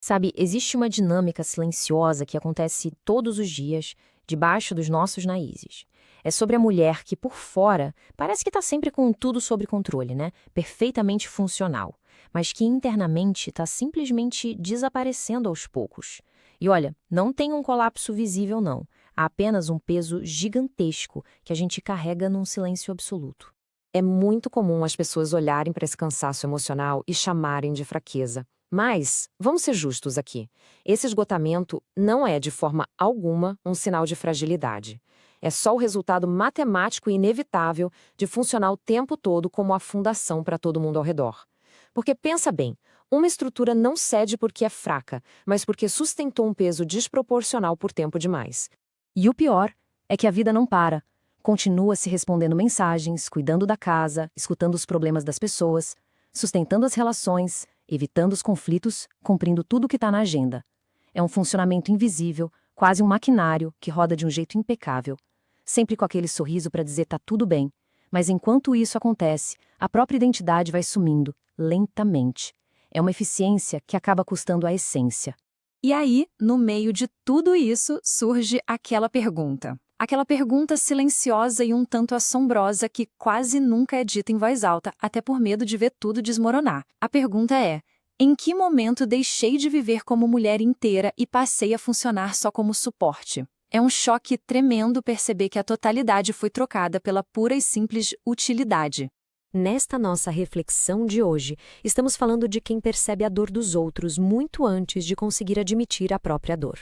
Sabe, existe uma dinâmica silenciosa que acontece todos os dias, debaixo dos nossos narizes. É sobre a mulher que, por fora, parece que está sempre com tudo sob controle, né? Perfeitamente funcional. Mas que internamente está simplesmente desaparecendo aos poucos. E olha, não tem um colapso visível, não. Há apenas um peso gigantesco que a gente carrega num silêncio absoluto. É muito comum as pessoas olharem para esse cansaço emocional e chamarem de fraqueza. Mas, vamos ser justos aqui, esse esgotamento não é de forma alguma um sinal de fragilidade. É só o resultado matemático e inevitável de funcionar o tempo todo como a fundação para todo mundo ao redor. Porque pensa bem, uma estrutura não cede porque é fraca, mas porque sustentou um peso desproporcional por tempo demais. E o pior é que a vida não para. Continua se respondendo mensagens, cuidando da casa, escutando os problemas das pessoas, sustentando as relações, evitando os conflitos, cumprindo tudo o que está na agenda. É um funcionamento invisível, quase um maquinário que roda de um jeito impecável, sempre com aquele sorriso para dizer tá tudo bem. Mas enquanto isso acontece, a própria identidade vai sumindo, lentamente. É uma eficiência que acaba custando a essência. E aí, no meio de tudo isso, surge aquela pergunta. Aquela pergunta silenciosa e um tanto assombrosa que quase nunca é dita em voz alta, até por medo de ver tudo desmoronar. A pergunta é: em que momento deixei de viver como mulher inteira e passei a funcionar só como suporte? É um choque tremendo perceber que a totalidade foi trocada pela pura e simples utilidade. Nesta nossa reflexão de hoje, estamos falando de quem percebe a dor dos outros muito antes de conseguir admitir a própria dor.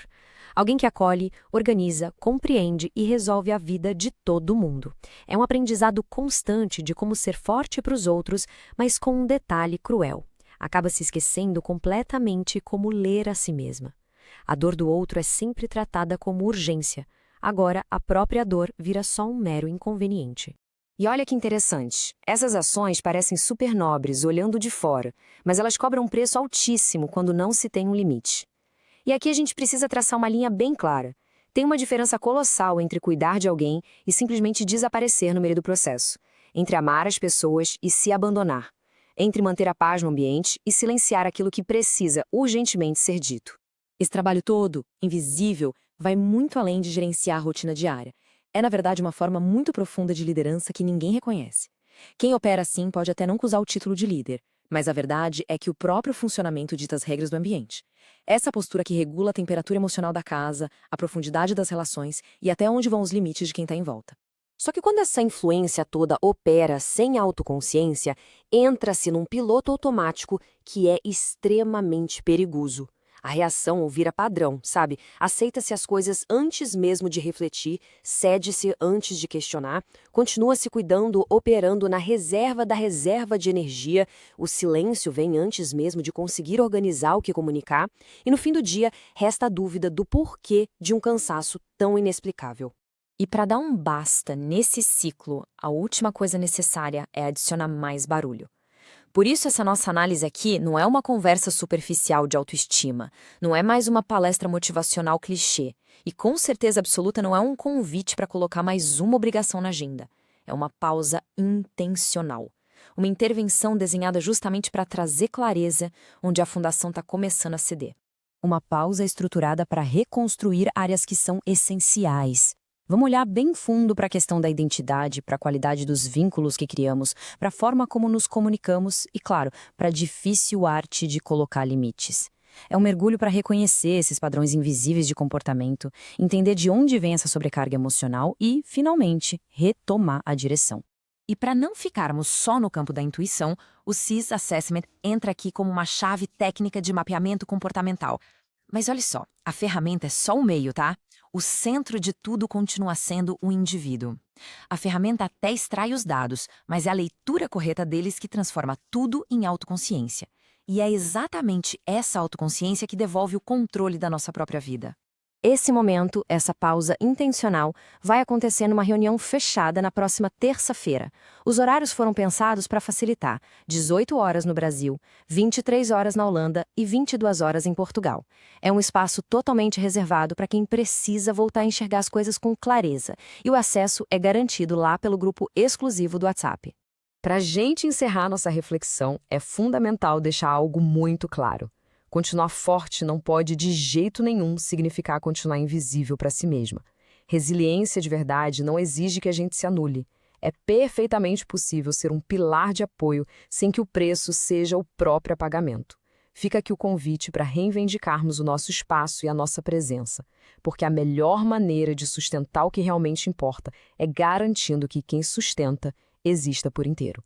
Alguém que acolhe, organiza, compreende e resolve a vida de todo mundo. É um aprendizado constante de como ser forte para os outros, mas com um detalhe cruel. Acaba se esquecendo completamente como ler a si mesma. A dor do outro é sempre tratada como urgência. Agora, a própria dor vira só um mero inconveniente. E olha que interessante, essas ações parecem super nobres olhando de fora, mas elas cobram um preço altíssimo quando não se tem um limite. E aqui a gente precisa traçar uma linha bem clara. Tem uma diferença colossal entre cuidar de alguém e simplesmente desaparecer no meio do processo, entre amar as pessoas e se abandonar, entre manter a paz no ambiente e silenciar aquilo que precisa urgentemente ser dito. Esse trabalho todo, invisível, vai muito além de gerenciar a rotina diária. É, na verdade, uma forma muito profunda de liderança que ninguém reconhece. Quem opera assim pode até nunca usar o título de líder, mas a verdade é que o próprio funcionamento dita as regras do ambiente. Essa postura que regula a temperatura emocional da casa, a profundidade das relações e até onde vão os limites de quem está em volta. Só que quando essa influência toda opera sem autoconsciência, entra-se num piloto automático que é extremamente perigoso. A reação vira padrão, sabe? Aceita-se as coisas antes mesmo de refletir, cede-se antes de questionar, continua se cuidando, operando na reserva da reserva de energia, o silêncio vem antes mesmo de conseguir organizar o que comunicar, e no fim do dia resta a dúvida do porquê de um cansaço tão inexplicável. E para dar um basta nesse ciclo, a última coisa necessária é adicionar mais barulho. Por isso, essa nossa análise aqui não é uma conversa superficial de autoestima, não é mais uma palestra motivacional clichê, e com certeza absoluta não é um convite para colocar mais uma obrigação na agenda. É uma pausa intencional. Uma intervenção desenhada justamente para trazer clareza onde a fundação está começando a ceder. Uma pausa estruturada para reconstruir áreas que são essenciais. Vamos olhar bem fundo para a questão da identidade, para a qualidade dos vínculos que criamos, para a forma como nos comunicamos e, claro, para a difícil arte de colocar limites. É um mergulho para reconhecer esses padrões invisíveis de comportamento, entender de onde vem essa sobrecarga emocional e, finalmente, retomar a direção. E para não ficarmos só no campo da intuição, o CIS Assessment entra aqui como uma chave técnica de mapeamento comportamental. Mas olha só, a ferramenta é só o meio, tá? O centro de tudo continua sendo o indivíduo. A ferramenta até extrai os dados, mas é a leitura correta deles que transforma tudo em autoconsciência. E é exatamente essa autoconsciência que devolve o controle da nossa própria vida. Esse momento, essa pausa intencional, vai acontecer numa reunião fechada na próxima terça-feira. Os horários foram pensados para facilitar: 18 horas no Brasil, 23 horas na Holanda e 22 horas em Portugal. É um espaço totalmente reservado para quem precisa voltar a enxergar as coisas com clareza, e o acesso é garantido lá pelo grupo exclusivo do WhatsApp. Para a gente encerrar nossa reflexão, é fundamental deixar algo muito claro. Continuar forte não pode de jeito nenhum significar continuar invisível para si mesma. Resiliência de verdade não exige que a gente se anule. É perfeitamente possível ser um pilar de apoio sem que o preço seja o próprio apagamento. Fica aqui o convite para reivindicarmos o nosso espaço e a nossa presença, porque a melhor maneira de sustentar o que realmente importa é garantindo que quem sustenta exista por inteiro.